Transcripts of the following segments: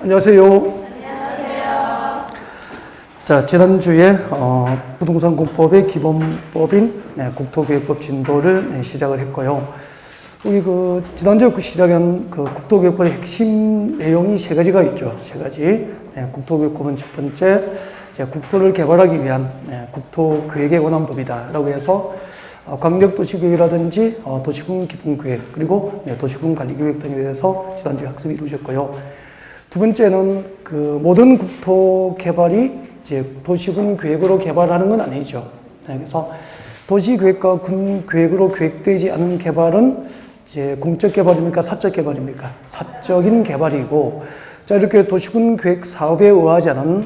안녕하세요. 자, 지난주에 부동산공법의 기본법인 국토계획법 진도를 시작을 했고요. 우리 지난주에 시작한 국토계획법의 핵심 내용이 세 가지가 있죠. 세 가지. 국토계획법은 첫 번째, 국토를 개발하기 위한 국토계획에 관한 법이다라고 해서 광역도시계획이라든지 도시군 기본계획 그리고 도시군 관리계획 등에 대해서 지난주에 학습이 이루어졌고요. 두 번째는 모든 국토 개발이 이제 도시군 계획으로 개발하는 건 아니죠. 그래서 도시계획과 군계획으로 계획되지 않은 개발은 이제 공적 개발입니까? 사적 개발입니까? 사적인 개발이고, 자, 이렇게 도시군 계획 사업에 의하지 않은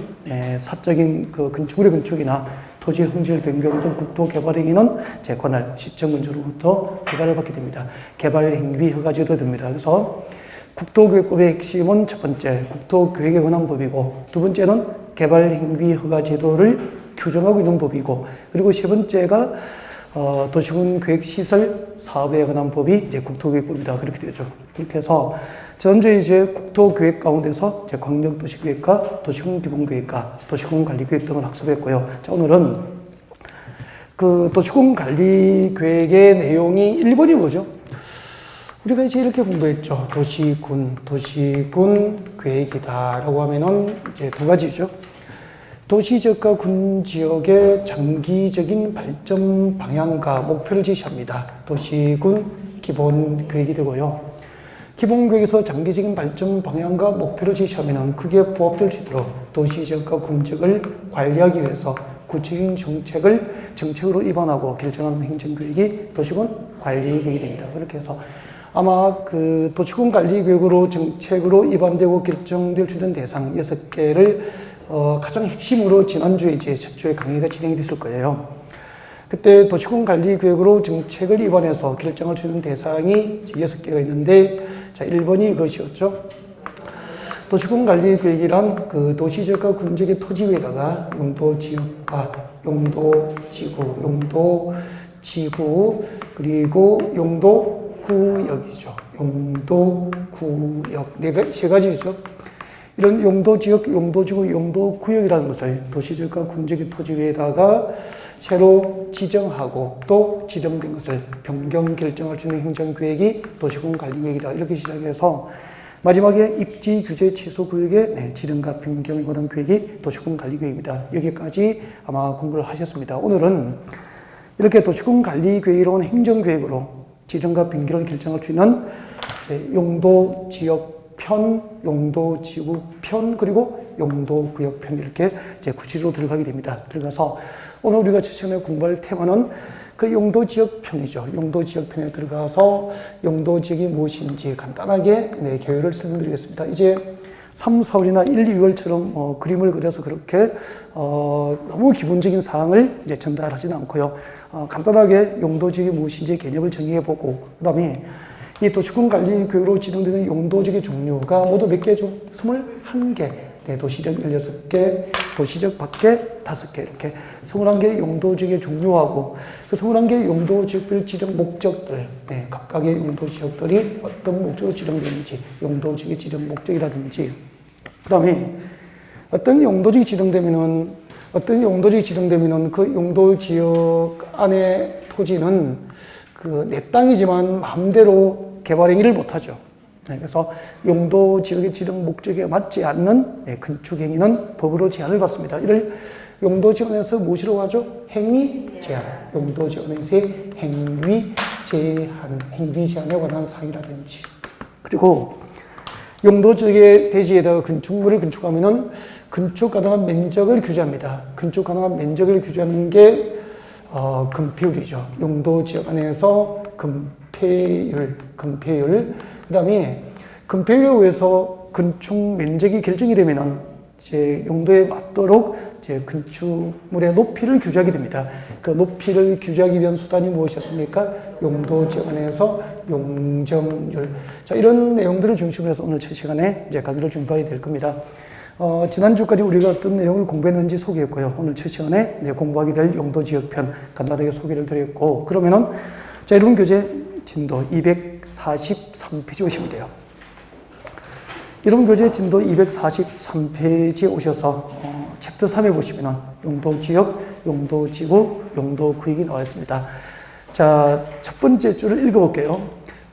사적인 건축물의 건축이나 토지 흥지의 변경 등 국토 개발 행위는 관할 시청군주로부터 개발을 받게 됩니다. 개발 행위 허가제도 됩니다. 그래서 국토계획법의 핵심은 첫 번째, 국토계획에 관한 법이고, 두 번째는 개발 행위 허가 제도를 규정하고 있는 법이고, 그리고 세 번째가 도시군 계획 시설 사업에 관한 법이 이제 국토계획법이다. 그렇게 되죠. 그렇게 해서 지난주에 이제 국토계획 가운데서 이제 광역도시계획과 도시군 기본계획과 도시군 관리계획 등을 학습했고요. 자, 오늘은 도시군 관리계획의 내용이 1번이 뭐죠? 우리가 이제 이렇게 공부했죠. 도시군 계획이다라고 하면은 이제 두 가지죠. 도시지역과 군지역의 장기적인 발전 방향과 목표를 제시합니다. 도시군 기본 계획이 되고요. 기본 계획에서 장기적인 발전 방향과 목표를 제시하면은 그게 부합될 수 있도록 도시지역과 군지역을 관리하기 위해서 구체적인 정책으로 입안하고 결정하는 행정계획이 도시군 관리계획이 됩니다. 그렇게 해서 아마 도시군 관리계획으로 정책으로 입안되고 결정될 수 있는 대상 6개를 가장 핵심으로 지난주에 이제 첫 주에 강의가 진행이 됐을 거예요. 그때 도시군 관리계획으로 정책을 입안해서 결정할 수 있는 대상이 6개가 있는데, 자, 1번이 이것이었죠. 도시군 관리계획이란 도시지역과 군지역의 토지 위에다가 용도지역과 용도지구, 그리고 용도구역이죠. 용도구역. 세 가지죠. 이런 용도지역, 용도지구, 용도구역이라는 것을 도시지역과 군지역의 토지 위에다가 새로 지정하고 또 지정된 것을 변경 결정할 수 있는 행정계획이 도시군 관리계획이다. 이렇게 시작해서 마지막에 입지 규제 취소 구역의 지정과 변경에 관한 계획이 도시군 관리계획입니다. 여기까지 아마 공부를 하셨습니다. 오늘은 이렇게 도시군 관리계획이라는 행정계획으로 지정과 변경을 결정할 수 있는 용도지역편, 용도지구편, 그리고 용도구역편 이렇게 구체적으로 들어가게 됩니다. 들어가서 오늘 우리가 시간에 공부할 테마는 용도지역편이죠. 용도지역편에 들어가서 용도지역이 무엇인지 간단하게 개요를 설명드리겠습니다. 이제 3, 4월이나 1, 2월처럼 그림을 그려서 그렇게 너무 기본적인 사항을 이제 전달하지는 않고요. 간단하게 용도지역이 무엇인지 개념을 정의해보고, 그 다음에 이 도시군 관리계획으로 지정되는 용도지역의 종류가 모두 몇 개죠? 21개. 도시적 16개, 도시적 밖에 5개, 이렇게 21개의 용도지역의 종류하고 그 21개의 용도지역별 지정 목적들, 각각의 용도지역들이 어떤 목적으로 지정되는지, 용도지역의 지정 목적이라든지, 그 다음에 어떤 용도지역이 지정되면은 그 용도지역 안에 토지는 내 땅이지만 마음대로 개발 행위를 못하죠. 그래서 용도지역의 지정 목적에 맞지 않는 건축행위는 법으로 제한을 받습니다. 이를 용도지역에서 무엇이라고 하죠? 행위제한. 용도지역에서의 행위제한에 관한 사항이라든지, 그리고 용도지역의 대지에다가 건축물을 건축하면은 건축 가능한 면적을 규제합니다. 건축 가능한 면적을 규제하는 게 건폐율이죠. 용도지역 안에서 건폐율. 그 다음에 건폐율에 의해서 건축 면적이 결정이 되면은 용도에 맞도록 건축물의 높이를 규제하게 됩니다. 그 높이를 규제하기 위한 수단이 무엇이었습니까? 용도지역 안에서 용적률. 자, 이런 내용들을 중심으로 해서 오늘 첫 시간에 강의를 준비하게 될 겁니다. 지난주까지 우리가 어떤 내용을 공부했는지 소개했고요. 오늘 첫 시간에 공부하게 될 용도지역편 간단하게 소개를 드렸고, 그러면은 자, 여러분 교재 진도 243페이지 오시면 돼요. 여러분 교재 진도 243페이지에 오셔서 챕터 3에 보시면은 용도지역, 용도지구, 용도구역이 나와 있습니다. 자, 첫 번째 줄을 읽어볼게요.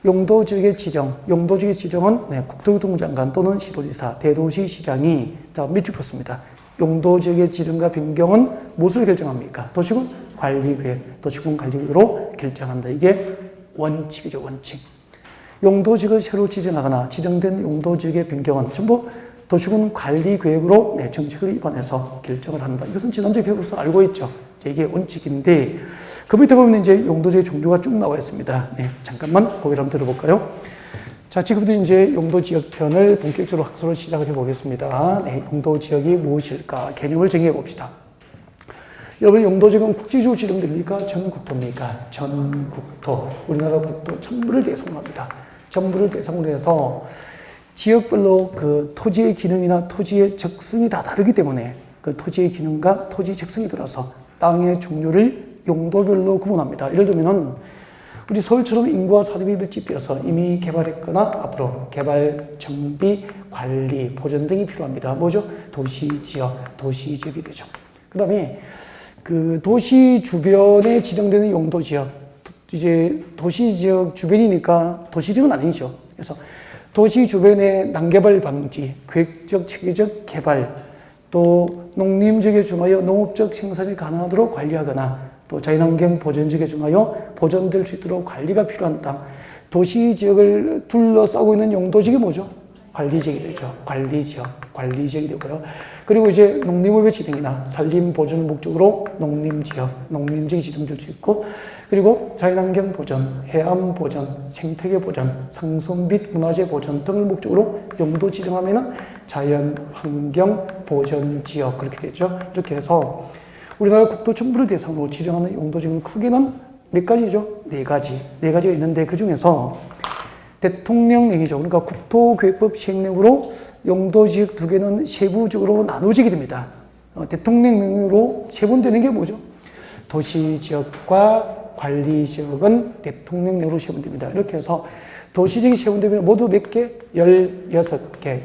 용도지역의 지정, 용도지역의 지정은 국토교통장관 또는 시도지사, 대도시시장이 자 밑줄 긋습니다. 용도지역의 지정과 변경은 무엇을 결정합니까? 도시군 관리계획, 도시군 관리계획으로 결정한다. 이게 원칙이죠, 원칙. 용도지역을 새로 지정하거나 지정된 용도지역의 변경은 전부 도시군 관리계획으로 정책을 입안해서 결정을 한다. 이것은 지난주에 배워서 알고 있죠. 이게 원칙인데 그 밑에 보면 이제 용도지역의 종류가 쭉 나와 있습니다. 잠깐만 고개를 한번 들어볼까요? 자, 지금부터 이제 용도지역편을 본격적으로 학습을 시작을 해보겠습니다. 용도지역이 무엇일까? 개념을 정해 봅시다. 여러분, 용도지역은 국지적으로 지정됩니까? 전국토입니까? 전국토. 우리나라 국토 전부를 대상으로 합니다. 전부를 대상으로 해서 지역별로 그 토지의 기능이나 토지의 적성이 다 다르기 때문에 그 토지의 기능과 토지 적성에 따라서 땅의 종류를 용도별로 구분합니다. 예를 들면은 우리 서울처럼 인구와 사립이 밀집되어서 이미 개발했거나 앞으로 개발, 정비, 관리, 보전 등이 필요합니다. 뭐죠? 도시지역, 도시지역이 되죠. 그 다음에 그 도시 주변에 지정되는 용도지역, 이제 도시지역 주변이니까 도시지역은 아니죠. 그래서 도시 주변의 난개발 방지, 계획적, 체계적 개발, 또 농림지역에 중하여 농업적 생산이 가능하도록 관리하거나 또 자연환경 보전지역에 중하여 보존될 수 있도록 관리가 필요한 땅, 도시지역을 둘러싸고 있는 용도지역이 뭐죠? 관리지역이 되죠. 관리지역이 되고요. 그리고 이제 농림업의 진행이나 산림 보존 목적으로 농림지역이 지정될 수 있고, 그리고 자연환경 보전, 해안 보전, 생태계 보전, 상선 및 문화재 보전 등을 목적으로 용도 지정하면은 자연환경 보전 지역 그렇게 되죠. 이렇게 해서 우리나라 국토 전부를 대상으로 지정하는 용도지역은 크게는 몇 가지죠? 네 가지가 있는데 그 중에서 대통령령이죠. 그러니까 국토계획법 시행령으로 용도지역 두 개는 세부적으로 나누어지게 됩니다. 대통령령으로 세분되는 게 뭐죠? 도시지역과 관리지역은 대통령령으로 세분됩니다. 이렇게 해서 도시지역이 세분되면 모두 몇 개? 16개.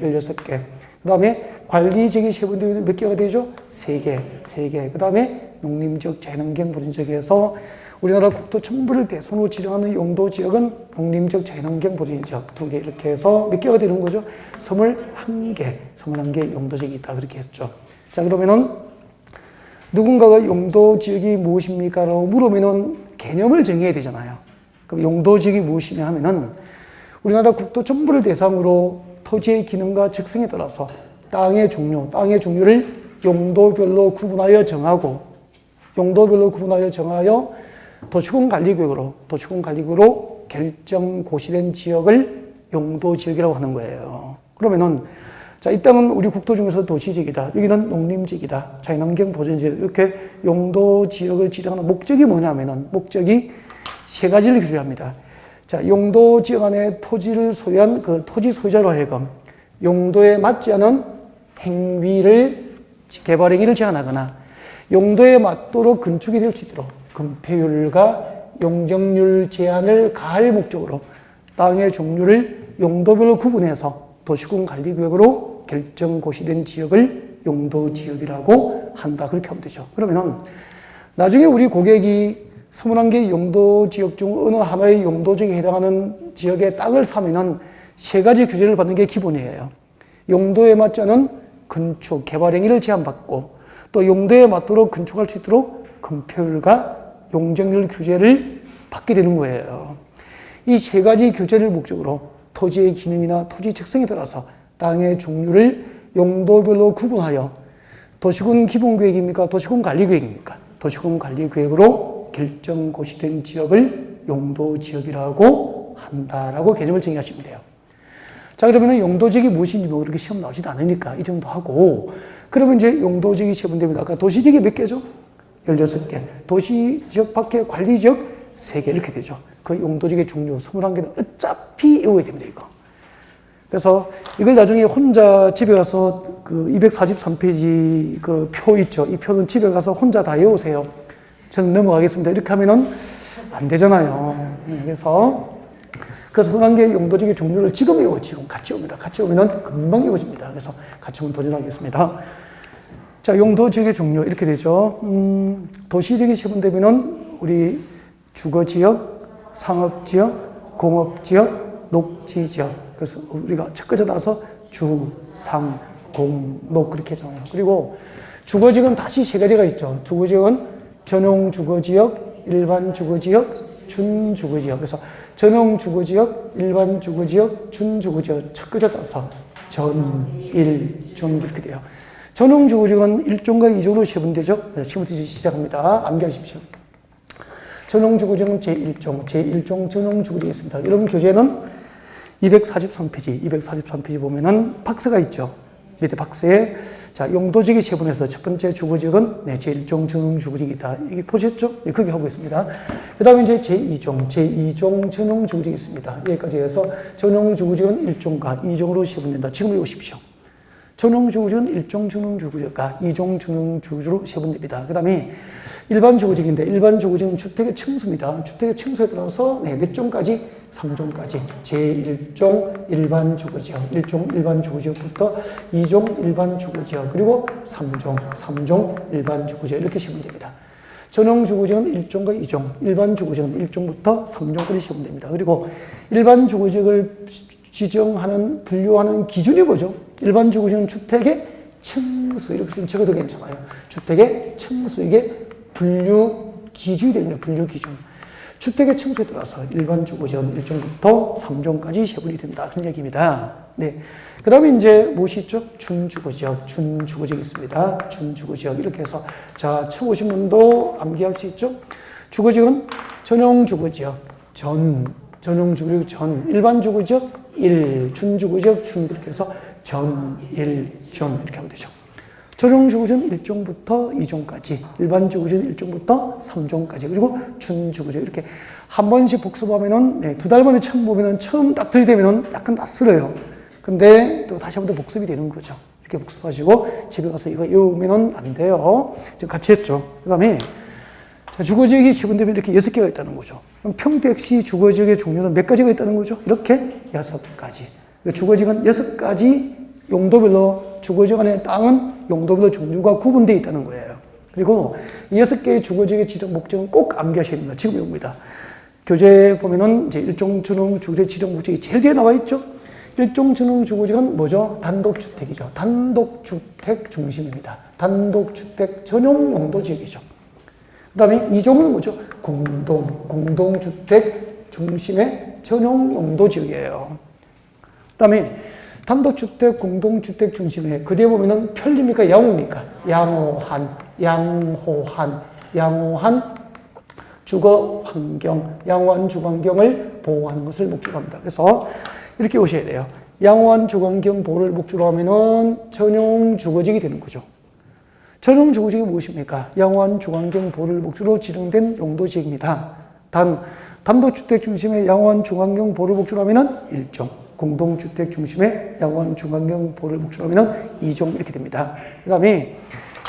그 다음에 관리지역이 세분되면 몇 개가 되죠? 3개. 그 다음에 농림지역, 자연환경 보전지역에서 우리나라 국토 전부를 대상으로 지정하는 용도지역은 농림지역, 자연환경 보전지역 2개 이렇게 해서 몇 개가 되는 거죠? 21개 용도지역이 있다 그렇게 했죠. 자, 그러면은 누군가가 용도지역이 무엇입니까? 라고 물으면은 개념을 정해야 되잖아요. 그럼 용도지역이 무엇이냐 하면은 우리나라 국토 전부를 대상으로 토지의 기능과 적성에 따라서 땅의 종류를 용도별로 구분하여 정하여 도시군 관리구역으로 결정 고시된 지역을 용도지역이라고 하는 거예요. 그러면은 자, 이 땅은 우리 국토 중에서 도시지역이다. 여기는 농림지역이다. 자연환경 보전지역. 이렇게 용도지역을 지정하는 목적이 뭐냐면은 목적이 세 가지를 규정합니다. 자, 용도지역 안에 토지를 소유한 그 토지 소유자로 하여금 용도에 맞지 않은 개발 행위를 제한하거나 용도에 맞도록 건축이 될 수 있도록 건폐율과 용적률 제한을 가할 목적으로 땅의 종류를 용도별로 구분해서 도시군 관리구역으로 결정 고시된 지역을 용도지역이라고 한다. 그렇게 하면 되죠. 그러면은 나중에 우리 고객이 21개 용도지역 중 어느 하나의 용도지역에 해당하는 지역의 땅을 사면은 세 가지 규제를 받는 게 기본이에요. 용도에 맞지 않은 건축, 개발 행위를 제한받고 또 용도에 맞도록 건축할 수 있도록 건폐율과 용적률 규제를 받게 되는 거예요. 이 세 가지 규제를 목적으로 토지의 기능이나 토지 특성에 따라서 땅의 종류를 용도별로 구분하여 도시군 기본계획입니까? 도시군 관리계획입니까? 도시군 관리계획으로 결정 고시된 지역을 용도지역이라고 한다라고 개념을 정의하시면 돼요. 자, 그러면 용도지역이 무엇인지 뭐 그렇게 시험 나오지도 않으니까 이 정도 하고, 그러면 이제 용도지역이 세분됩니다. 아까 도시지역이 몇 개죠? 16개. 도시지역 밖에 관리지역 3개 이렇게 되죠. 그 용도지역의 종류 21개는 어차피 외워야 됩니다, 이거. 그래서 이걸 나중에 혼자 집에 가서 그 243페이지 그 표 있죠. 이 표는 집에 가서 혼자 다 외우세요. 저는 넘어가겠습니다. 이렇게 하면은 안 되잖아요. 그래서 그래서 11개의 용도지역의 종류를 지금 외워, 지금 같이 옵니다. 같이 오면은 금방 외워집니다. 그래서 같이 한번 도전하겠습니다. 자, 용도지역의 종류 이렇게 되죠. 도시지역이 세분되면은 우리 주거지역, 상업지역, 공업지역, 녹지지역. 그래서 우리가 첫 번째 나서 주, 상, 공, 녹 그렇게 하잖아요. 그리고 주거지역은 다시 세 가지가 있죠. 주거지역은 전용 주거지역, 일반 주거지역, 준주거지역. 그래서 전용 주거지역, 일반 주거지역, 준주거지역 첫 글자 따서 전, 일, 준 이렇게 돼요. 전용 주거지역은 1종과 2종으로 세분되죠. 지금부터 시작합니다. 암기하십시오. 전용 주거지역은 제1종, 제1종 전용 주거지역이 있습니다. 여러분 교재는 243페이지 보면은 박스가 있죠. 밑에 박스에 자, 용도지역이 세분해서 첫 번째 주거지역은 제1종 전용 주거지역이다. 이게 보셨죠? 네, 거기 하고 있습니다. 그 다음에 이제 제2종 전용 주거지역이 있습니다. 여기까지 해서 전용 주거지역은 1종과 2종으로 세분된다. 지금 외우십시오. 전용 주거지역은 1종 전용 주거지역과 2종 전용 주거지역으로 세분됩니다. 그 다음에 일반 주거지역인데 일반 주거지역은 주택의 층수입니다. 주택의 층수에 따라서 몇 종까지? 3종까지 제1종 일반 주거지역, 1종 일반 주거지역부터 2종 일반 주거지역, 그리고 3종 일반 주거지역 이렇게 세면 됩니다. 전용 주거지역은 1종과 2종, 일반 주거지역은 1종부터 3종까지 세면 됩니다. 그리고 일반 주거지역을 지정하는, 분류하는 기준이 뭐죠? 일반 주거지역은 주택의 층수, 이렇게 쓰면 적어도 괜찮아요. 주택의 층수, 이게 분류 기준이 됩니다. 분류 기준. 주택의 층수에 따라서 일반 주거지역은 1종부터 3종까지 세분이 된다. 그런 얘기입니다. 네. 그 다음에 이제 무엇이 있죠? 준주거지역, 준주거지역이 있습니다. 준주거지역. 이렇게 해서, 자, 처음 오신 분도 암기할 수 있죠? 주거지역은 전용 주거지역, 전용 주거지역 전, 일반 주거지역 1, 준주거지역 준, 이렇게 해서 전, 1, 준, 이렇게 하면 되죠. 전용 주거지역은 1종부터 2종까지, 일반 주거지역은 1종부터 3종까지, 그리고 준주거지역 이렇게 한 번씩 복습하면은, 두 달 만에 처음 보면은 처음 딱 들이대면은 약간 낯설어요. 근데 또 다시 한번 복습이 되는 거죠. 이렇게 복습하시고 집에 가서 이거 외우면은 안 돼요. 지금 같이 했죠. 그 다음에 주거지역이 지분되면 이렇게 6개가 있다는 거죠. 그럼 평택시 주거지역의 종류는 몇 가지가 있다는 거죠? 이렇게 6가지. 주거지역은 6가지 용도별로 주거지역 안에 땅은 용도별로 종류가 구분되어 있다는 거예요. 그리고 이 6개의 주거지역의 지정 목적은 꼭 암기하셔야 됩니다. 지금 외웁니다. 교재 보면은 이제 일종 전용 주거지역 지정 목적이 제일 뒤에 나와 있죠. 일종 전용 주거지역은 뭐죠? 단독주택이죠. 단독주택 중심입니다. 단독주택 전용 용도 지역이죠. 그 다음에 2종은 뭐죠? 공동주택 중심의 전용 용도 지역이에요. 그 다음에 단독주택, 공동주택 중심에 그대 보면은 편리입니까? 양호입니까? 양호한 주거 환경, 양호한 주거 환경을 보호하는 것을 목적으로 합니다. 그래서 이렇게 오셔야 돼요. 양호한 주거 환경 보호를 목적으로 하면은 전용 주거지역이 되는 거죠. 전용 주거지역이 무엇입니까? 양호한 주거 환경 보호를 목적으로 지정된 용도지역입니다. 단독주택 중심의 양호한 주거 환경 보호를 목적으로 하면은 1종. 공동주택 중심의 양호한 주거환경 보호를 목적으로 하면 2종 이렇게 됩니다. 그 다음에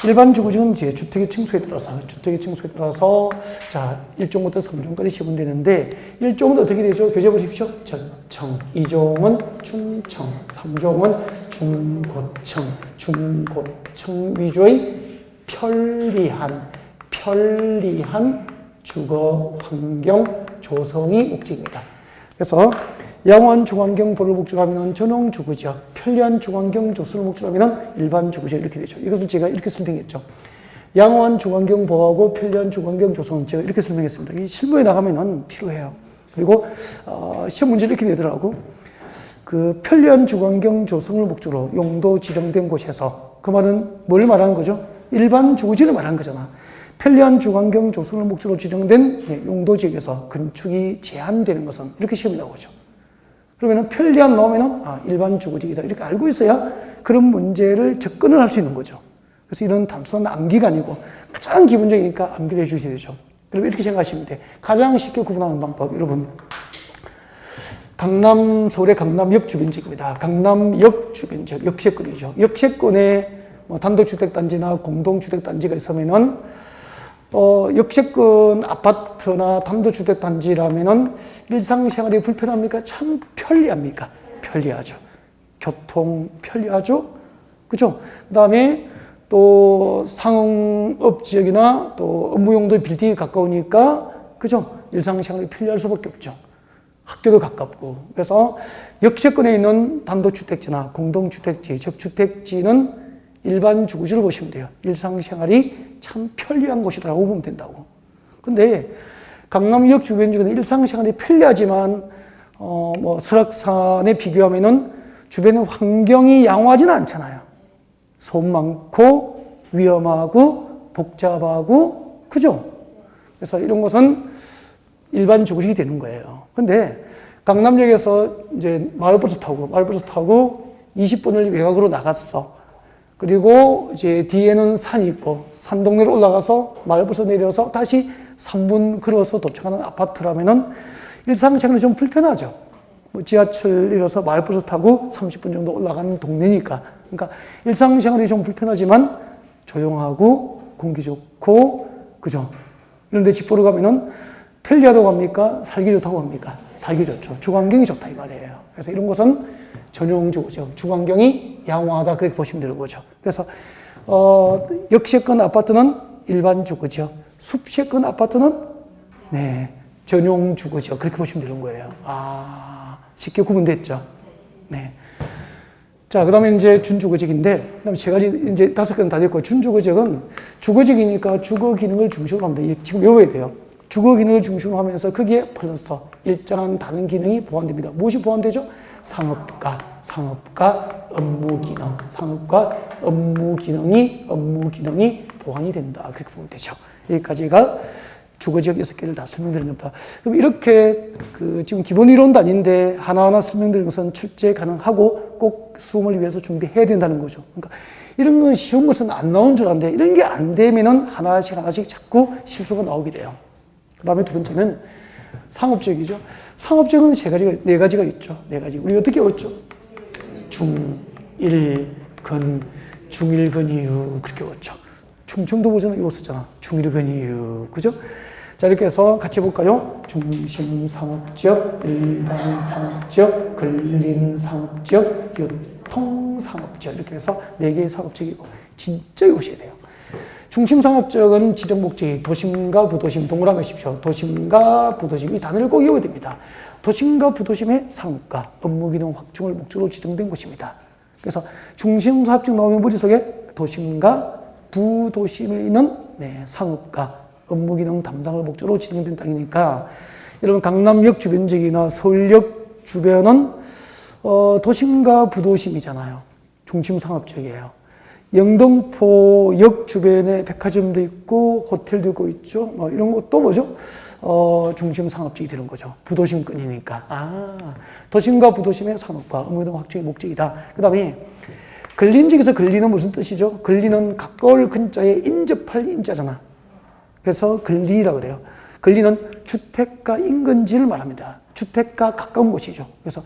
일반 주거지역은 이제 주택의 층수에 따라서 자 1종부터 3종까지 세분되는데 1종은 어떻게 되죠? 교재 보십시오. 전청, 2종은 중청, 3종은 중고청 위주의 편리한 주거 환경 조성이 목적입니다. 그래서 양호한 주거환경 보호를 목적으로 하면 전용 주거지역, 편리한 주거환경 조성을 목적으로 하면 일반 주거지역 이렇게 되죠. 이것을 제가 이렇게 설명했죠. 양호한 주거환경 보호하고 편리한 주거환경 조성은 제가 이렇게 설명했습니다. 이 실무에 나가면은 필요해요. 그리고 시험 문제 이렇게 내더라고. 그 편리한 주거환경 조성을 목적으로 용도 지정된 곳에서 그 말은 뭘 말하는 거죠? 일반 주거지역을 말하는 거잖아. 편리한 주거환경 조성을 목적으로 지정된 용도지역에서 건축이 제한되는 것은 이렇게 시험이 나오죠. 그러면은 편리한 나오면은 일반 주거지역이다 이렇게 알고 있어야 그런 문제를 접근을 할 수 있는 거죠. 그래서 이런 단순한 암기가 아니고 가장 기본적이니까 암기를 해주셔야 되죠. 그럼 이렇게 생각하시면 돼. 가장 쉽게 구분하는 방법, 여러분. 서울의 강남역 주변지역입니다. 강남역 주변지역, 역세권이죠. 역세권에 단독주택단지나 공동주택단지가 있으면은 역세권 아파트나 단독주택 단지라면은 일상생활이 불편합니까? 참 편리합니까? 편리하죠. 교통 편리하죠? 그죠? 그 다음에 또 상업 지역이나 또 업무용도 빌딩이 가까우니까, 그죠? 일상생활이 편리할 수밖에 없죠. 학교도 가깝고. 그래서 역세권에 있는 단독주택지나 공동주택지, 즉 주택지는 일반 주거지를 보시면 돼요. 일상생활이 참 편리한 곳이라고 보면 된다고. 근데 강남역 주변 지역은 일상생활이 편리하지만 설악산에 비교하면은 주변의 환경이 양호하지는 않잖아요. 소음 많고 위험하고 복잡하고, 그죠? 그래서 이런 것은 일반 주거지가 되는 거예요. 근데 강남역에서 이제 마을버스 타고 20분을 외곽으로 나갔어. 그리고 이제 뒤에는 산이 있고 산 동네로 올라가서 마을버스 내려서 다시 3분 걸어서 도착하는 아파트라면은 일상생활이 좀 불편하죠. 지하철 내려서 마을버스 타고 30분 정도 올라가는 동네니까. 그러니까 일상생활이 좀 불편하지만 조용하고 공기 좋고, 그죠? 이런 데 집 보러 가면은 편리하다고 합니까? 살기 좋다고 합니까? 살기 좋죠. 주거환경이 좋다 이 말이에요. 그래서 이런 것은 전용 주거죠. 주거환경이 양호하다 그렇게 보시면 되는 거죠. 그래서 역세권 아파트는 일반 주거죠. 숲세권 아파트는 전용 주거죠. 그렇게 보시면 되는 거예요. 쉽게 구분됐죠. 네. 자, 그 다음에 이제 준주거지역인데, 그 다음에 세 가지, 이제 5개는 다 됐고, 준주거지역은 주거지역이니까 주거 기능을 중심으로 합니다. 지금 외워야 돼요. 주거 기능을 중심으로 하면서 거기에 플러스 일정한 다른 기능이 보완됩니다. 무엇이 보완되죠? 상업과 업무 기능이 보완이 된다. 그렇게 보면 되죠. 여기까지가 주거지역 6개를 다 설명드린 겁니다. 그럼 이렇게 지금 기본 이론도 아닌데 하나하나 설명드린 것은 출제 가능하고 꼭 수험을 위해서 준비해야 된다는 거죠. 그러니까 이런 건 쉬운 것은 안 나오는 줄 알았는데 이런 게 안 되면은 하나씩 자꾸 실수가 나오게 돼요. 그 다음에 두 번째는 상업지역이죠. 상업지역은 네 가지가 있죠. 네 가지. 우리 어떻게 외웠죠? 중일근이유 그렇게 외웠죠. 충청도 버전은 이거 썼잖아. 중일근이유. 그죠? 자, 이렇게 해서 같이 해볼까요? 중심상업지역, 일반상업지역, 근린상업지역, 유통상업지역. 이렇게 해서 4개의 상업지역이고 진짜 외우셔야 돼요. 중심상업지역은 지정목적이 도심과 부도심, 동그라미 하십시오. 도심과 부도심, 이 단어를 꼭 외워야 됩니다. 도심과 부도심의 상업과 업무기능 확충을 목적으로 지정된 곳입니다. 그래서 중심상업지역 나오면 머릿속에 도심과 부도심에 있는 상업과 업무기능 담당을 목적으로 지정된 땅이니까 여러분 강남역 주변 지역이나 서울역 주변은 도심과 부도심이잖아요. 중심상업지역이에요. 영등포역 주변에 백화점도 있고 호텔도 있죠. 이런 것도 뭐죠? 중심상업지역이 되는 거죠. 부도심권이니까. 도심과 부도심의 상업과 업무기능 확충의 목적이다. 그 다음에 근린지역에서 근린은 무슨 뜻이죠? 근린은 가까울 근자에 인접할 인자잖아. 그래서 근리라고 그래요. 근리는 주택가 인근지를 말합니다. 주택가 가까운 곳이죠. 그래서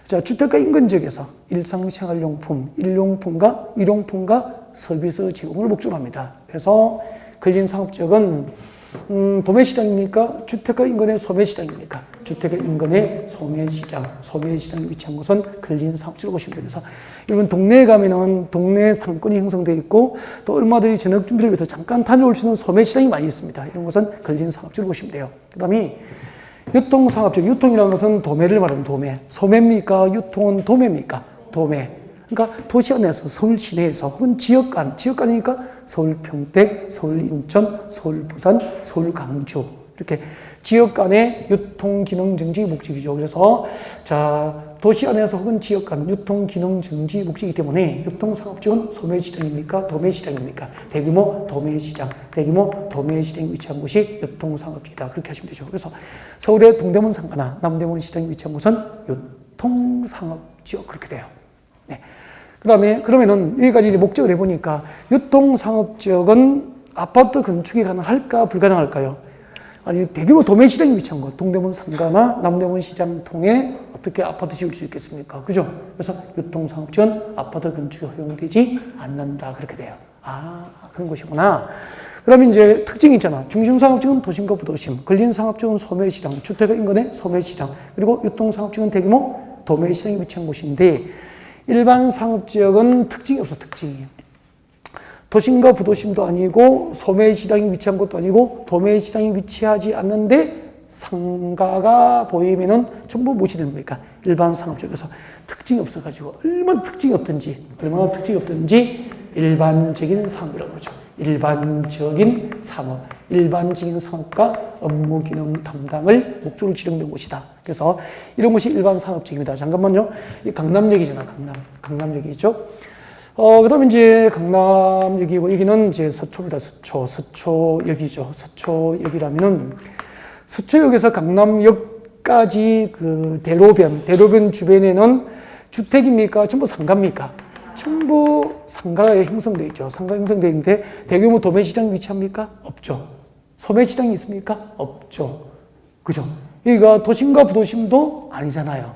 자, 주택가 인근 지역에서 일상생활용품, 일용품과 서비스 제공을 목적으로 합니다. 그래서 근린상업지역은 도매시장입니까? 주택가 인근의 소매시장입니까? 주택가 인근의 소매시장에 위치한 곳은 근린상업지역으로 보시면 됩니다. 여러분 동네에 가면은 동네 상권이 형성되어 있고 또 얼마든지 저녁 준비를 위해서 잠깐 다녀올 수 있는 소매시장이 많이 있습니다. 이런 것은 근린상업지역으로 보시면 돼요. 그 다음에 유통상업지역, 유통이라는 것은 도매를 말합니다. 도매. 소매입니까? 유통은 도매입니까? 도매. 그러니까 도시 안에서 서울 시내에서 혹은 지역간이니까 서울 평택, 서울 인천, 서울 부산, 서울 강주 이렇게 지역 간의 유통 기능 증지 목적이죠. 그래서 자 도시 안에서 혹은 지역 간 유통 기능 증지 목적이기 때문에 유통상업지역은 소매시장입니까? 도매시장입니까? 대규모 도매시장에 위치한 곳이 유통상업지이다. 그렇게 하시면 되죠. 그래서 서울의 동대문 상가나 남대문 시장에 위치한 곳은 유통상업지역 그렇게 돼요. 네. 그 다음에 그러면은 여기까지 목적을 해보니까 유통상업지역은 아파트 건축이 가능할까 불가능할까요? 아니 대규모 도매시장이 위치한 곳 동대문 상가나 남대문 시장 통해 어떻게 아파트 지을 수 있겠습니까? 그죠? 그래서 유통상업지역은 아파트 건축이 허용되지 않는다 그렇게 돼요. 그런 것이구나. 그러면 이제 특징이 있잖아. 중심상업지역은 도심과 부도심, 근린상업지역은 소매시장, 주택과 인근의 소매시장, 그리고 유통상업지역은 대규모 도매시장이 위치한 곳인데 일반 상업지역은 특징이 없어, 특징이. 도심과 부도심도 아니고 소매시장이 위치한 것도 아니고 도매시장이 위치하지 않는데 상가가 보이면은 전부 무엇이 되는 겁니까? 일반 상업지역에서 특징이 없어가지고 얼마나 특징이 없든지 일반적인 상업이라고 그러죠. 일반적인 상업, 일반적인 상업과 업무 기능 담당을 목적으로 지정된 곳이다. 그래서 이런 곳이 일반 상업지역입니다. 잠깐만요. 이 강남역이잖아, 강남역이죠. 그 다음에 이제 강남역이고, 여기는 이제 서초입니다. 서초역이죠. 서초역이라면은, 서초역에서 강남역까지 그 대로변 주변에는 주택입니까? 전부 상가입니까? 전부 상가에 형성되어 있죠. 상가 형성되어 있는데, 대규모 도매시장이 위치합니까? 없죠. 소매시장이 있습니까? 없죠. 그죠? 여기가 도심과 부도심도 아니잖아요.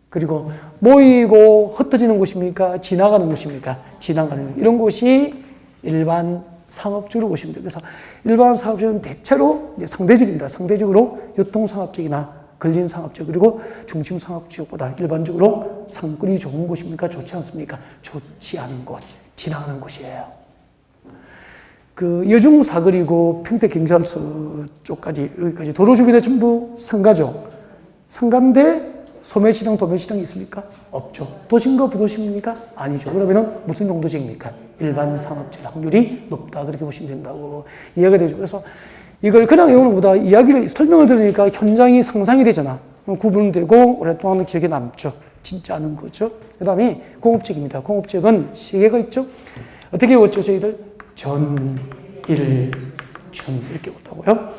그리고 모이고 흩어지는 곳입니까? 지나가는 곳입니까? 지나가는 이런 곳이 일반 상업지역으로 보시면 돼요. 그래서 일반 상업지역은 대체로 이제 상대적입니다. 상대적으로 유통상업지역이나 근린상업지역 그리고 중심상업지역보다 일반적으로 상권이 좋은 곳입니까? 좋지 않습니까? 좋지 않은 곳, 지나가는 곳이에요. 그 여중 사거리고 평택 경찰서 쪽까지 여기까지 도로 주변에 전부 상가죠. 상가인데 소매시장, 도매시장이 있습니까? 없죠. 도심과 부도심입니까? 아니죠. 그러면은 무슨 정도지입니까? 일반 상업지역 확률이 높다. 그렇게 보시면 된다고 이해가 되죠. 그래서 이걸 그냥 외우는 것보다 이야기를, 설명을 들으니까 현장이 상상이 되잖아. 구분되고 오랫동안 기억에 남죠. 진짜 아는 거죠. 그 다음에 공업지역입니다. 공업지역은 시계가 있죠. 어떻게 외웠죠, 저희들? 전, 일, 준 이렇게 외웠다고요.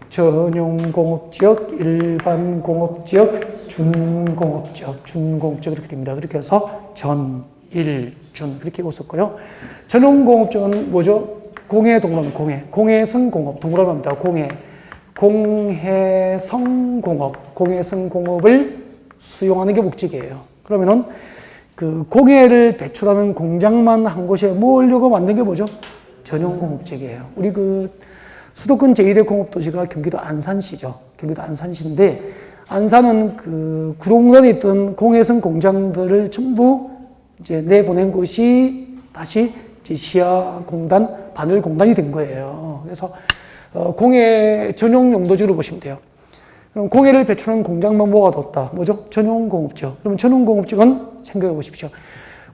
전용공업지역, 일반공업지역, 준공업지역 이렇게 됩니다. 그렇게 해서 전, 일, 준 그렇게 외웠었고요. 전용공업지역은 뭐죠? 공해동론, 공해성공업, 동그라미입니다. 공해성공업을 수용하는 게 목적이에요. 그러면은 그 공해를 배출하는 공장만 한 곳에 모으려고 만든 게 뭐죠? 전용공업지역이에요. 우리 그 수도권 제2대 공업도시가 경기도 안산시죠. 경기도 안산시인데, 안산은 그 구룡단에 있던 공해성 공장들을 전부 이제 내보낸 곳이 다시 이제 시야공단, 바늘공단이 된 거예요. 그래서 공해 전용 용도지로 보시면 돼요. 그럼 공해를 배출하는 공장만 모아뒀다. 뭐죠? 전용공업지역. 그러면 전용공업지역은 생각해 보십시오.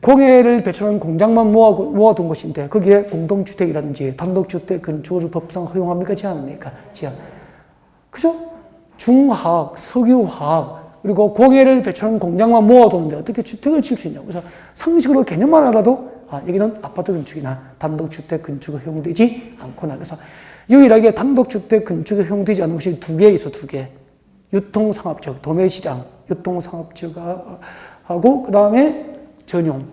공해를 배출하는 공장만 모아둔 곳인데 거기에 공동주택이라든지 단독주택 건축을 법상 허용합니까? 제한합니까? 제한. 그죠? 중화학, 석유화학 그리고 공해를 배출하는 공장만 모아뒀는데 어떻게 주택을 칠 수 있냐고. 그래서 상식으로 개념만 알아도 여기는 아파트 건축이나 단독주택 건축이 허용되지 않구나. 그래서 유일하게 단독주택 건축이 허용되지 않은 곳이 두 개 있어, 두 개. 유통상업지역, 도매시장, 유통상업지역하고 그 다음에 전용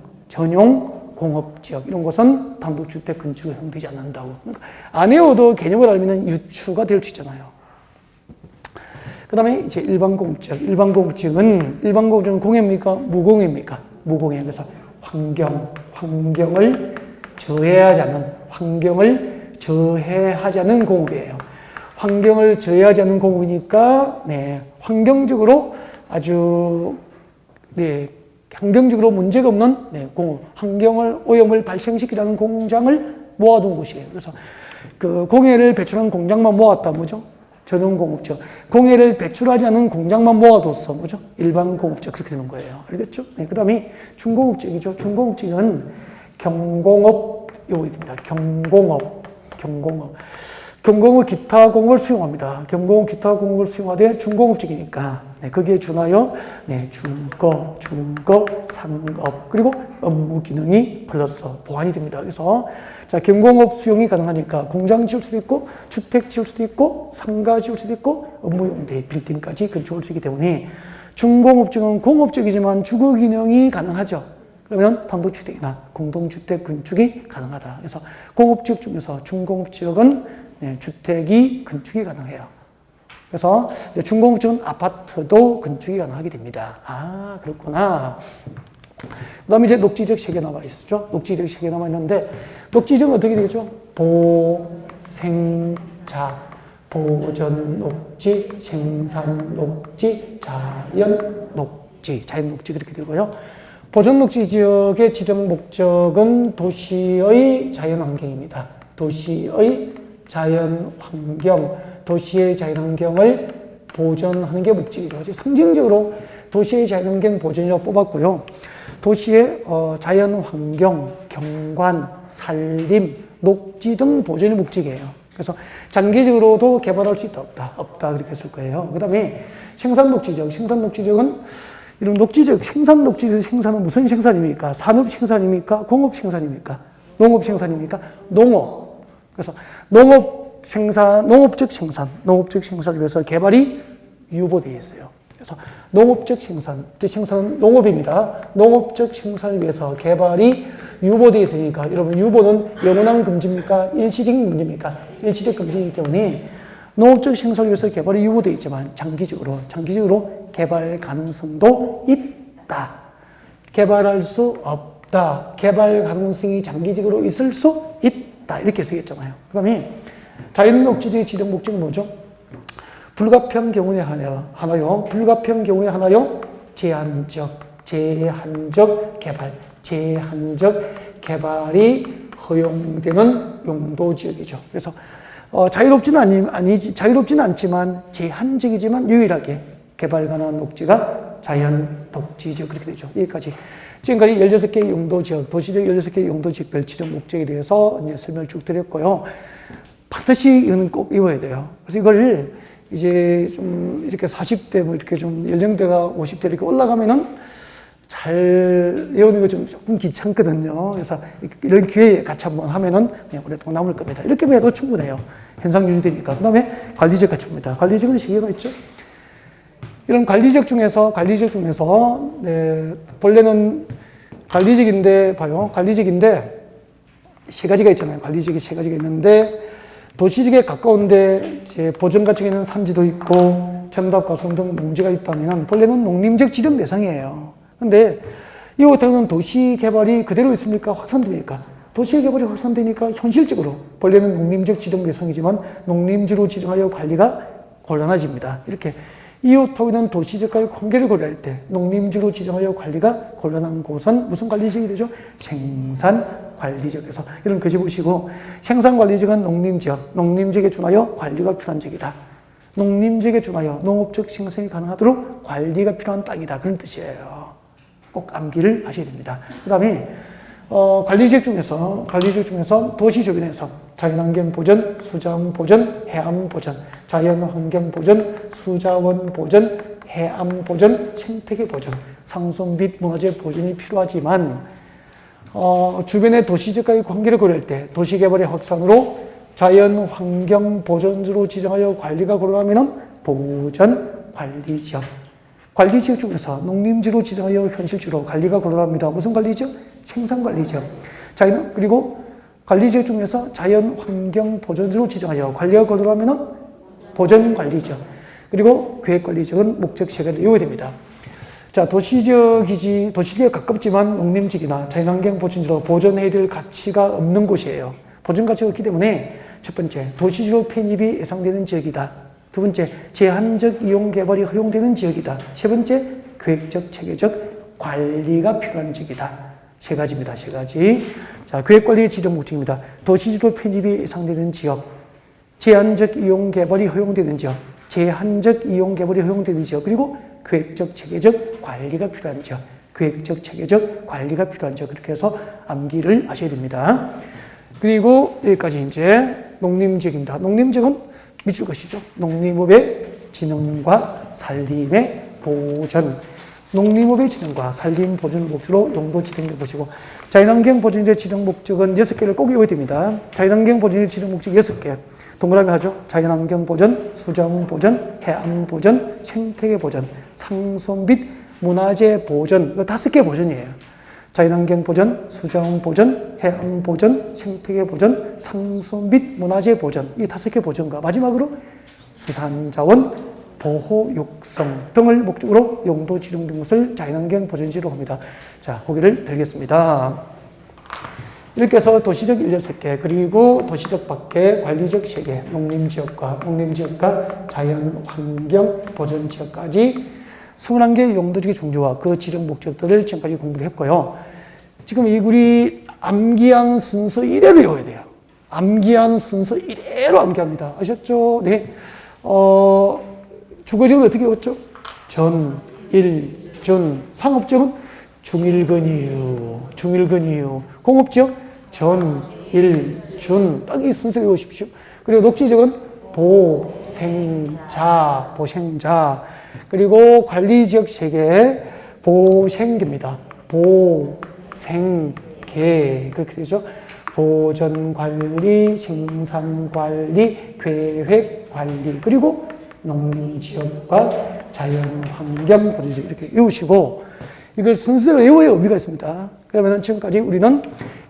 공업지역 이런 곳은 단독주택 건축이 허용되지 않는다고. 그러니까 안 외워도 개념을 알면 유추가 될 수 있잖아요. 그 다음에 이제 일반공업지역. 일반공업지역은 공해입니까? 무공해입니까? 무공해. 그래서 환경을 저해하지 않는 공업이에요. 환경을 저해하지 않는 공업이니까, 환경적으로 아주, 환경적으로 문제가 없는 공업, 오염을 발생시키는 공장을 모아둔 곳이에요. 그래서 그 공해를 배출하는 공장만 모았다, 뭐죠? 전용공업지역. 공해를 배출하지 않은 공장만 모아뒀어, 뭐죠? 일반공업지역. 그렇게 되는 거예요. 알겠죠? 그 다음에 중공업지역이죠. 중공업지역은 경공업 요구입니다. 경공업 기타 공업을 수용합니다. 경공업 기타 공업을 수용하되 중공업지역이니까 거기에 준하여 중거, 상업 그리고 업무 기능이 플러스 보완이 됩니다. 그래서 자, 경공업 수용이 가능하니까 공장 지을 수도 있고 주택 지을 수도 있고 상가 지을 수도 있고 업무용대 빌딩까지 건축할 수 있기 때문에 중공업지역은 공업적이지만 주거 기능이 가능하죠. 그러면 단독주택이나 공동주택 건축이 가능하다. 그래서 공업지역 중에서 중공업지역은 주택이 건축이 가능해요. 그래서 중공업지역은 아파트도 건축이 가능하게 됩니다. 아, 그렇구나. 그 다음에 이제 녹지지역 3개 남아 있었죠. 녹지지역 3개 남아 있는데, 녹지지역은 어떻게 되죠? 보생자, 보전 녹지, 생산 녹지, 자연 녹지, 자연 녹지 그렇게 되고요. 보전 녹지 지역의 지정 목적은 도시의 자연 환경입니다. 도시의 자연 환경, 도시의 자연 환경을 보존하는 게 목적이죠. 상징적으로 도시의 자연 환경 보존이라고 뽑았고요. 도시의 자연 환경, 경관, 산림, 녹지 등 보존이 목적이에요. 그래서 장기적으로도 개발할 수 있다, 없다 그렇게 쓸 거예요. 그 다음에 생산 녹지적, 생산 녹지적은 이런 녹지적, 생산 녹지적 생산은 무슨 생산입니까? 산업 생산입니까? 공업 생산입니까? 농업 생산입니까? 농업. 그래서 농업 생산, 농업적 생산을 위해서 개발이 유보되어 있어요. 그래서 농업적 생산, 생산은 농업입니다. 농업적 생산을 위해서 개발이 유보되어 있으니까 여러분 유보는 영원한 금지입니까? 일시적인 금지입니까? 일시적 금지이기 때문에 농업적 생산을 위해서 개발이 유보되어 있지만 장기적으로 개발 가능성도 있다. 개발할 수 없다. 개발 가능성이 장기적으로 있을 수 있다. 이렇게 쓰겠잖아요. 그 다음에 자연 녹지의 지정 목적은 뭐죠? 불가피한 경우에 하나요. 불가피한 경우에 하나요. 제한적 개발이 허용되는 용도 지역이죠. 그래서 자유롭지는 않지만 제한적이지만 유일하게 개발 가능한 녹지가 자연 녹지죠. 그렇게 되죠. 여기까지. 지금까지 16개의 용도 지역, 도시적 16개의 용도 지역별 지정 목적에 대해서 이제 설명을 쭉 드렸고요. 반드시 이거는 꼭 외워야 돼요. 그래서 이걸 이제 좀 이렇게 40대 뭐 이렇게 좀 연령대가 50대 이렇게 올라가면은 잘 외우는 거 좀 조금 귀찮거든요. 그래서 이런 기회에 같이 한번 하면은 그냥 오랫동안 남을 겁니다. 이렇게 해도 충분해요. 현상 유지되니까. 그 다음에 관리적 같이 봅니다. 관리적은 시기가 있죠. 이런 관리적 중에서 네, 본래는 관리적인데 세 가지가 있잖아요. 관리적이 세 가지가 있는데 도시적에 가까운데 이제 보전 가치가 있는 산지도 있고 전답 가수원 등 농지가 있다면 본래는 농림적 지정 대상이에요. 근데 이거 때문에 도시 개발이 그대로 있습니까? 확산됩니까? 도시 개발이 확산되니까 현실적으로 본래는 농림적 지정 대상이지만 농림지로 지정하여 관리가 곤란해집니다. 이렇게 이웃하고 있는 도시적과의 관계를 고려할 때 농림지로 지정하여 관리가 곤란한 곳은 무슨 관리지역이 되죠? 생산관리지역에서 이런 거지 보시고 생산관리지역은 농림지역에 준하여 관리가 필요한 지역이다. 농림지역에 준하여 농업적 생산이 가능하도록 관리가 필요한 땅이다. 그런 뜻이에요. 꼭 암기를 하셔야 됩니다. 그 다음에 관리지역 중에서 도시 주변에서 자연환경 보전, 수자원 보전, 해안 보전, 자연환경 보전, 수자원 보전, 해안 보전, 생태계 보전, 상수 및 문화재 보전이 필요하지만 주변의 도시적과의 관계를 고려할 때 도시개발의 확산으로 자연환경 보전지로 지정하여 관리가 곤란하면 보전관리지역, 관리지역 중에서 농림지로 지정하여 현실적으로 관리가 곤란합니다. 무슨 관리지역? 생산관리지역. 그리고 관리지역 중에서 자연환경 보전지로 지정하여 관리가 곤란하면 보전관리지역. 그리고 계획관리지역은 목적 세 가지를 외워야 됩니다. 자, 도시지역에 가깝지만 농림지역이나 자연환경 보전지로 보존해야 될 가치가 없는 곳이에요. 보존 가치가 없기 때문에 첫 번째, 도시지로 편입이 예상되는 지역이다. 두 번째, 제한적 이용 개발이 허용되는 지역이다. 세 번째, 계획적, 체계적 관리가 필요한 지역이다. 세 가지입니다. 세 가지. 자, 계획관리의 지정 목적입니다. 도시지로 편입이 예상되는 지역, 제한적 이용 개발이 허용되는 지역, 제한적 이용 개발이 허용되는 지역, 그리고 계획적, 체계적 관리가 필요한 지역, 계획적, 체계적 관리가 필요한 지역. 그렇게 해서 암기를 하셔야 됩니다. 그리고 여기까지 이제 농림지역입니다. 농림지역은 밑줄 것이죠. 농림업의 진흥과 산림의 보전. 농림업의 진흥과 산림 보전을 목적으로 용도 지정된 것이고, 자연환경 보전의 지정 목적은 6개를 꼭 외워야 됩니다. 자연환경 보전의 지정 목적 6개. 동그라미 하죠. 자연환경 보전, 수자원 보전, 해안 보전, 생태계 보전, 상수 및 문화재 보전. 이거 5개 보전이에요. 자연환경 보전, 수자원 보전, 해안 보전, 생태계 보전, 상수 및 문화재 보전. 이 5개 보전과 마지막으로 수산자원 보호 육성 등을 목적으로 용도 지정된 것을 자연환경 보전지로 합니다. 자, 고개를 들겠습니다. 이렇게 해서 도시적 16개, 그리고 도시적 밖에 관리적 3개, 농림지역과 자연환경보전지역까지 21개의 용도지역의 종류와 그 지정 목적들을 지금까지 공부를 했고요. 지금 우리 암기한 순서 이대로 외워야 돼요. 암기한 순서 이대로 암기합니다. 아셨죠? 네. 주거지역은 어떻게 외웠죠? 전, 일, 준. 상업지역은 중일근이유. 공업지역 전, 일, 준. 딱 이 순서 외우십시오. 그리고 녹지지역은 보생자. 그리고 관리지역 3개, 보생계입니다. 보생계. 그렇게 되죠. 보전관리, 생산관리, 계획관리, 그리고 농림지역과 자연환경보전지역 이렇게 외우시고, 이걸 순서대로 외워야 의미가 있습니다. 그러면 지금까지 우리는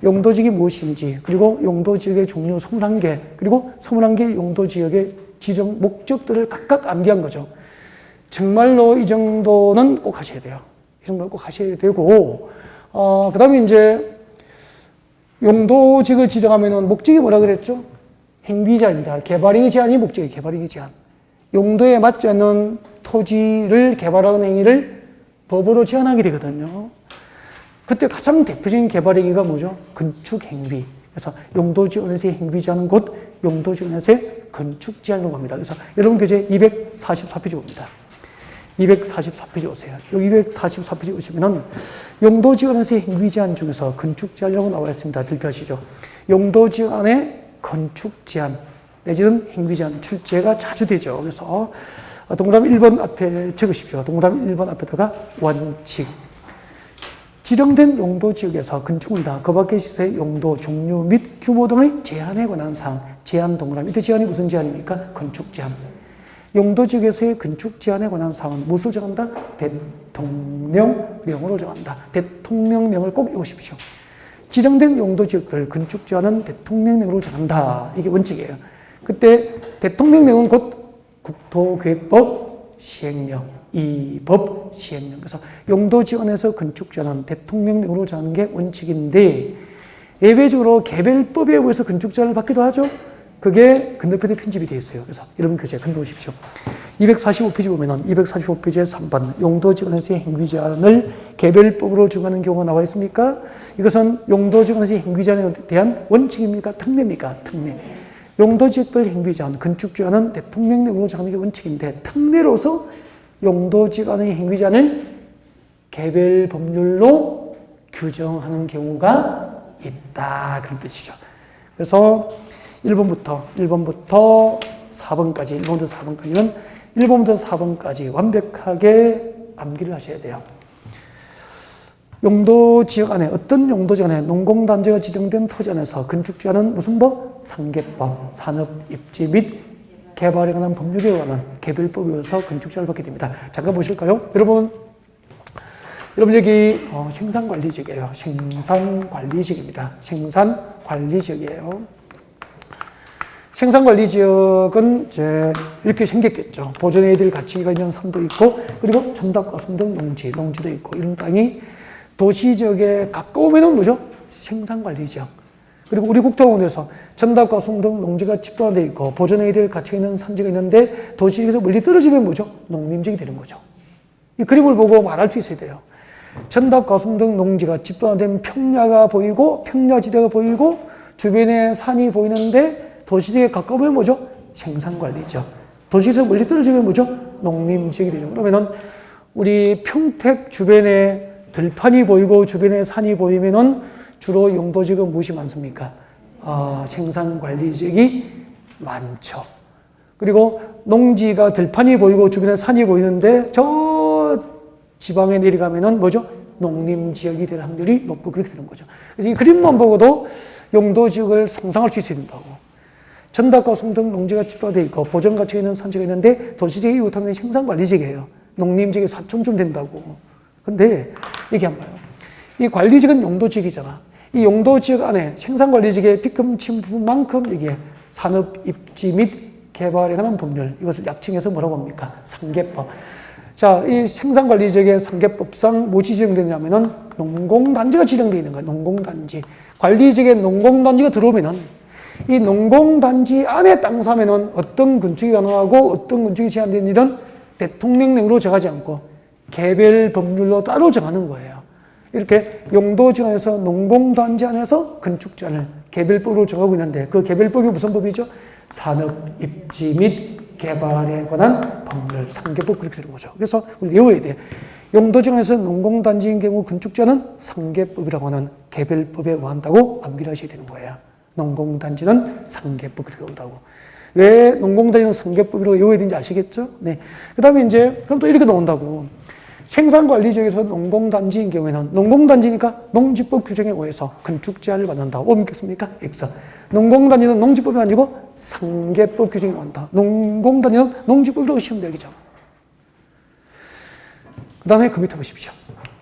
용도지역이 무엇인지, 그리고 용도지역의 종류 21개, 그리고 21개 용도지역의 지정 목적들을 각각 암기한 거죠. 정말로 이 정도는 꼭 하셔야 돼요. 이 정도는 꼭 하셔야 되고, 그 다음에 이제 용도지역을 지정하면은 목적이 뭐라 그랬죠? 행위제한입니다. 개발행위 제한이 목적이에요. 개발행위 제한. 용도에 맞지 않는 토지를 개발하는 행위를 법으로 제한하게 되거든요. 그때 가장 대표적인 개발행위가 뭐죠? 건축행위. 그래서 용도지원에서의 행위 제한은 곧 용도지원에서의 건축 제한이라고 합니다. 그래서 여러분 교재 244페이지 봅니다. 244페이지 오세요. 여기 244페이지 오시면은 용도지원에서의 행위 제한 중에서 건축 제한이라고 나와 있습니다. 들표하시죠. 용도지원의 건축 제한 내지는 행위 제한 출제가 자주 되죠. 그래서 동그라미 1번 앞에 적으십시오. 동그라미 1번 앞에다가 원칙. 지정된 용도지역에서 건축물이다. 그 밖의 시설의 용도, 종류 및 규모 등의 제한에 관한 사항. 제한 동그라미. 이때 제한이 무슨 제한입니까? 건축 제한. 용도지역에서의 건축 제한에 관한 사항은 무엇을 정한다? 대통령령으로 정한다. 대통령령을 꼭 외우십시오. 지정된 용도지역을 건축 제한은 대통령령으로 정한다. 이게 원칙이에요. 그때 대통령령은 곧 국토계획법 시행령, 이 법 시행령. 그래서 용도지원에서 건축 제한은 대통령령으로 정하는 게 원칙인데, 예외적으로 개별법에 의해서 건축 제한을 받기도 하죠. 그게 건너편에 편집이 되어 있어요. 그래서 여러분 교재 건너오십시오. 245페이지 보면은 245페이지에 3번 용도지원에서의 행위 제한을 개별법으로 정하는 경우가 나와 있습니까? 이것은 용도지원에서의 행위 제한에 대한 원칙입니까? 특례입니까? 특례. 용도지역별 행위 제한, 건축 제한은 대통령령으로 정하는 게 원칙인데, 특례로서 용도지역 안의 행위 제한을 개별 법률로 규정하는 경우가 있다. 그런 뜻이죠. 그래서 1번부터 4번까지, 1번부터 4번까지는 1번부터 4번까지 완벽하게 암기를 하셔야 돼요. 용도지역 안에, 어떤 용도지역 안에 농공단지가 지정된 토지 안에서 건축 제한은 무슨 법? 상계법, 산업입지 및 개발에 관한 법률에 의한 개별법에 의해서 건축 제한을 받게 됩니다. 잠깐 보실까요? 여러분 여기 생산관리지역이에요. 생산관리지역입니다. 생산관리지역이에요. 생산관리지역은 이제 이렇게 생겼겠죠. 보존해야 될 가치가 있는 산도 있고, 그리고 전답과수 등 농지도 있고, 이런 땅이 도시지역에 가까우면은 뭐죠? 생산관리지역. 그리고 우리 국토공원에서 전답과수 등 농지가 집단화되어 있고, 보존해야 될 가치가 있는 산지가 있는데, 도시에서 멀리 떨어지면 뭐죠? 농림지역이 되는 거죠. 이 그림을 보고 말할 수 있어야 돼요. 전답과수 등 농지가 집단화된 평야가 보이고, 평야지대가 보이고, 주변에 산이 보이는데, 도시지역에 가까우면 뭐죠? 생산관리지역. 도시에서 멀리 떨어지면 뭐죠? 농림지역이 되죠. 그러면은 우리 평택 주변에 들판이 보이고 주변에 산이 보이면은 주로 용도지역은 무엇이 많습니까? 생산관리지역이 많죠. 그리고 농지가 들판이 보이고 주변에 산이 보이는데 저 지방에 내려가면은 뭐죠? 농림지역이 될 확률이 높고 그렇게 되는 거죠. 그래서 이 그림만 보고도 용도지역을 상상할 수 있어야 된다고. 전답과수 등 농지가 집단되어 있고 보존 가치가 있는 산지가 있는데 도시지역이 우선은 생산관리지역이에요. 농림지역이 4촌쯤 된다고. 근데 이게 한 봐요. 이 관리지역은 용도지역이잖아. 이 용도지역 안에 생산관리지역의 빗금 침투만큼 이게 산업 입지 및 개발에 관한 법률, 이것을 약칭해서 뭐라고 합니까? 상계법. 자, 이 생산관리지역의 상계법상 뭐 지정되냐면은 농공단지가 지정되어 있는 거예요. 농공단지. 관리지역에 농공단지가 들어오면은 이 농공단지 안에 땅 사면은 어떤 건축이 가능하고 어떤 건축이 제한되는 대통령령으로 정하지 않고 개별 법률로 따로 정하는 거예요. 이렇게 용도 지정에서 농공단지 안에서 건축 제한을 개별법으로 정하고 있는데 그 개별법이 무슨 법이죠? 산업, 입지 및 개발에 관한 법률, 상계법 그렇게 되는 거죠. 그래서 우리 외워야 돼요. 용도 지정에서 농공단지인 경우 건축 제한은 상계법이라고 하는 개별법에 의한다고 암기를 하셔야 되는 거예요. 농공단지는 상계법 그렇게 온다고. 왜 농공단지는 상계법이라고 외워야 되는지 아시겠죠? 네. 그 다음에 이제, 그럼 또 이렇게 나온다고. 생산관리지역에서 농공단지인 경우에는 농공단지니까 농지법 규정에 의해서 건축 제한을 받는다. 오 믿겠습니까? X. 농공단지는 농지법이 아니고 상계법 규정에 의한다. 농공단지는 농지법이라고 시험 대기잖아. 그 다음에 그 밑에 보십시오.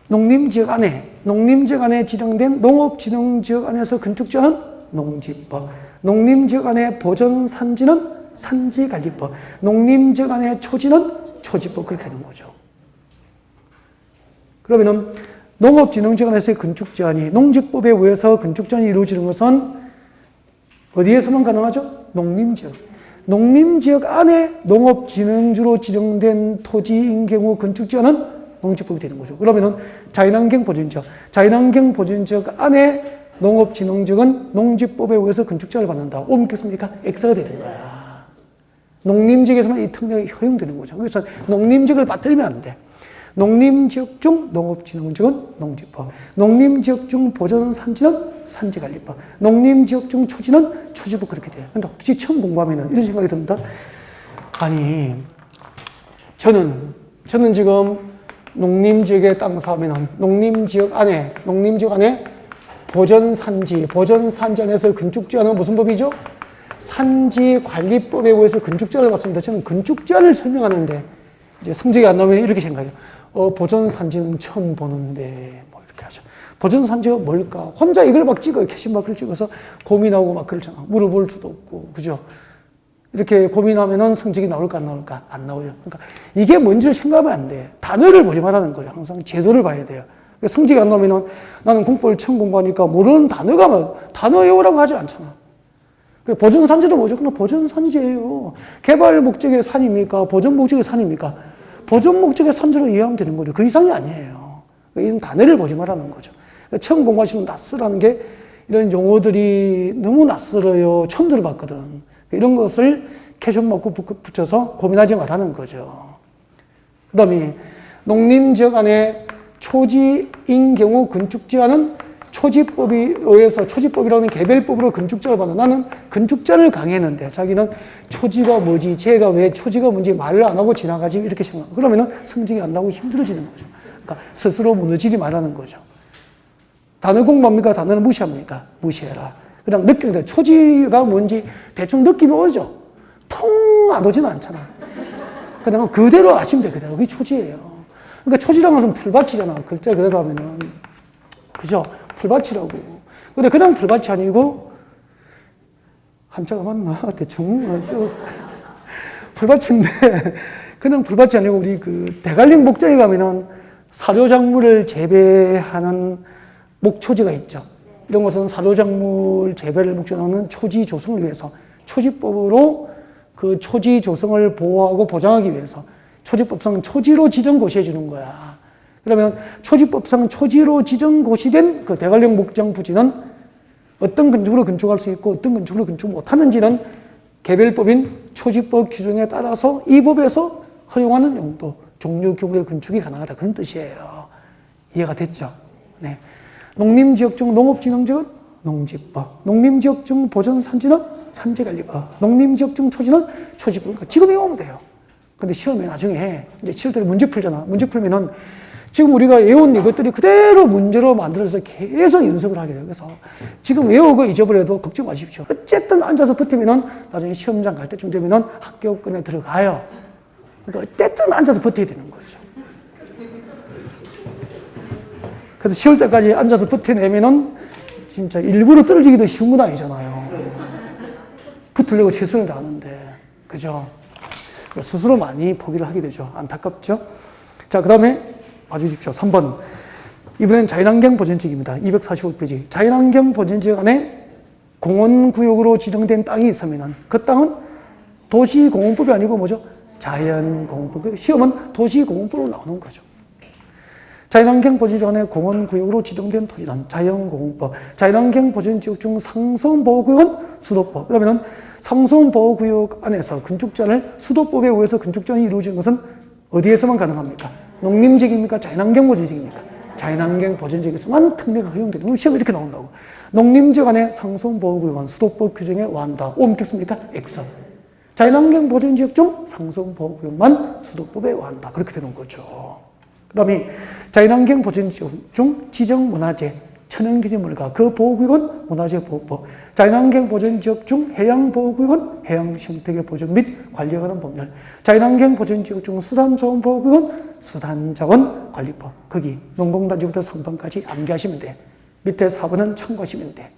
농림지역 안에 지정된 농업진흥지역 안에서 건축 제한은 농지법. 농림지역 안에 보전산지는 산지관리법. 농림지역 안에 초지는 초지법. 그렇게 되는 거죠. 그러면은 농업진흥지역 안에서의 건축 제한이 농지법에 의해서 건축 제한이 이루어지는 것은 어디에서만 가능하죠? 농림지역. 농림지역 안에 농업진흥지로 지정된 토지인 경우 건축 제한은 농지법이 되는 거죠. 그러면은 자연환경 보존지역 안에 농업진흥지역은 농지법에 의해서 건축 제한을 받는다. 오 믿겠습니까? X가 되는 거야. 농림지역에서만 이 특례가 허용되는 거죠. 그래서 농림지역을 빠뜨리면 안 돼. 농림지역 중 농업진흥지역은 농지법, 농림지역 중 보전산지는 산지관리법, 농림지역 중 초지는 초지법 그렇게 돼요. 근데 혹시 처음 공부하면 이런 생각이 듭니다. 아니, 저는 지금 농림지역에 땅 사면은 농림지역 안에 보전산지 안에서 건축 제한은 무슨 법이죠? 산지관리법에 의해서 건축 제한을 받습니다. 저는 건축 제한을 설명하는데 이제 성적이 안 나오면 이렇게 생각해요. 보전산지는 처음 보는데, 뭐 이렇게 하죠. 보전산지가 뭘까? 혼자 이걸 막 찍어요. 캐시마크를 찍어서 고민하고 막 그러잖아. 물어볼 수도 없고, 그죠? 이렇게 고민하면은 성적이 나올까, 안 나올까? 안 나오죠. 그러니까 이게 뭔지를 생각하면 안 돼. 단어를 보지 말라는 거죠. 항상 제도를 봐야 돼요. 성적이 안 나오면은 나는 공법을 처음 공부하니까 모르는 단어가 막, 단어 외우라고 하지 않잖아. 보전산지도 뭐죠? 그냥 보전산지예요. 개발 목적의 산입니까? 보전 목적의 산입니까? 보전 목적의 산지로 이해하면 되는 거죠. 그 이상이 아니에요. 이런 단어를 보지 말라는 거죠. 처음 공부하시면 낯설라는 게 이런 용어들이 너무 낯설어요. 처음 들어봤거든. 이런 것을 캐션 먹고 붙여서 고민하지 말라는 거죠. 그 다음에 농림지역 안에 초지인 경우 건축 제한은 초지법에 의해서 초지법이라는 개별법으로 건축 제한을 받는 나는 건축 제한을 강행했는데 자기는 초지가 뭐지, 쟤가 왜 초지가 뭔지 말을 안 하고 지나가지 이렇게 생각. 그러면은 성적이 안 나고 힘들어지는 거죠. 그러니까 스스로 무너지지 말라는 거죠. 단어 공부합니까? 단어는 무시합니까? 무시해라. 그냥 느끼는 초지가 뭔지 대충 느낌이 오죠. 통 안 오지는 않잖아. 그냥 그대로 아시면 돼. 그대로 그게 초지예요. 그러니까 초지라는 것은 풀밭이잖아. 글자 그대로 하면은 그죠? 풀밭이라고. 근데 그냥 풀밭이 아니고, 한자가 맞나? 대충. 풀밭인데, 그냥 풀밭이 아니고, 우리 그 대관령 목장에 가면은 사료작물을 재배하는 목초지가 있죠. 이런 것은 사료작물 재배를 목적으로 하는 초지 조성을 위해서, 초지법으로 그 초지 조성을 보호하고 보장하기 위해서, 초지법상 초지로 지정 고시해 주는 거야. 그러면 초지법상 초지로 지정 고시된 그 대관령 목장 부지는 어떤 건축으로 건축할 수 있고 어떤 건축으로 건축 못하는지는 개별법인 초지법 규정에 따라서 이 법에서 허용하는 용도, 종류 경우의 건축이 가능하다. 그런 뜻이에요. 이해가 됐죠? 네. 농림지역 중 농업진흥지역은 농지법, 농림지역 중 보전산지는 산지관리법, 농림지역 중 초지는 초지법. 그러니까 지금 외우면 돼요. 근데 시험에 나중에 이제 7월달에 문제 풀잖아. 문제 풀면은 지금 우리가 외운 이것들이 그대로 문제로 만들어서 계속 연습을 하게 돼요. 그래서 지금 외우고 잊어버려도 걱정 마십시오. 어쨌든 앉아서 버티면은 나중에 시험장 갈 때쯤 되면은 합격권에 들어가요. 그러니까 어쨌든 앉아서 버텨야 되는 거죠. 그래서 10월 때까지 앉아서 버텨내면은 진짜 일부러 떨어지기도 쉬운 건 아니잖아요. 붙으려고 최선을 다하는데. 그죠? 스스로 많이 포기를 하게 되죠. 안타깝죠? 자, 그 다음에 봐주십시오. 3번. 이번엔 자연환경 보전지역입니다. 245페이지. 자연환경 보전지역 안에 공원구역으로 지정된 땅이 있으면 그 땅은 도시공원법이 아니고 뭐죠? 자연공원법. 시험은 도시공원법으로 나오는 거죠. 자연환경 보전지역 안에 공원구역으로 지정된 토지는 자연공원법. 자연환경 보전지역 중 상수원보호구역은 수도법. 그러면 상수원보호구역 안에서 건축제한을 수도법에 의해서 건축제한이 이루어지는 것은 어디에서만 가능합니까? 농림지역입니까? 자연환경 보전지역입니까? 자연환경 보전지역에서만 특례가 허용되는 거예요. 시험이 이렇게 나온다고. 농림지역 안에 상수원보호구역은 수도법 규정에 완다. O 묻겠습니까? X. 자연환경 보전지역 중 상수원보호구역만 수도법에 완다. 그렇게 되는 거죠. 그 다음에 자연환경 보전지역 중 지정문화재, 천연기념물과 그 보호구역은 문화재보호법. 자연환경 보전지역 중 해양보호구역은 해양생태계 보전 및 관리에 관한 법률. 자연환경 보전지역 중 수산자원보호구역은 수산자원관리법. 거기 농공단지부터 3번까지 암기하시면 돼. 밑에 4번은 참고하시면 돼.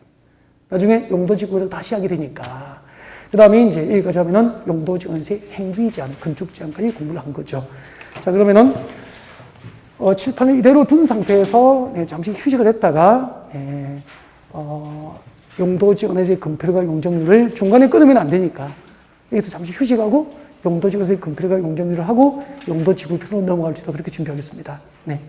나중에 용도지구를 다시 하게 되니까. 그 다음에 이제 여기까지 하면은 용도지구에서의 행위제한, 건축제한까지 공부를 한 거죠. 자, 그러면은 칠판을 이대로 둔 상태에서 잠시 휴식을 했다가 용도지원에서의 건폐율과 용적률을 중간에 끊으면 안 되니까 여기서 잠시 휴식하고 용도지원에서의 건폐율과 용적률을 하고 용도지구표로 넘어갈 수 있도록 그렇게 준비하겠습니다. 네.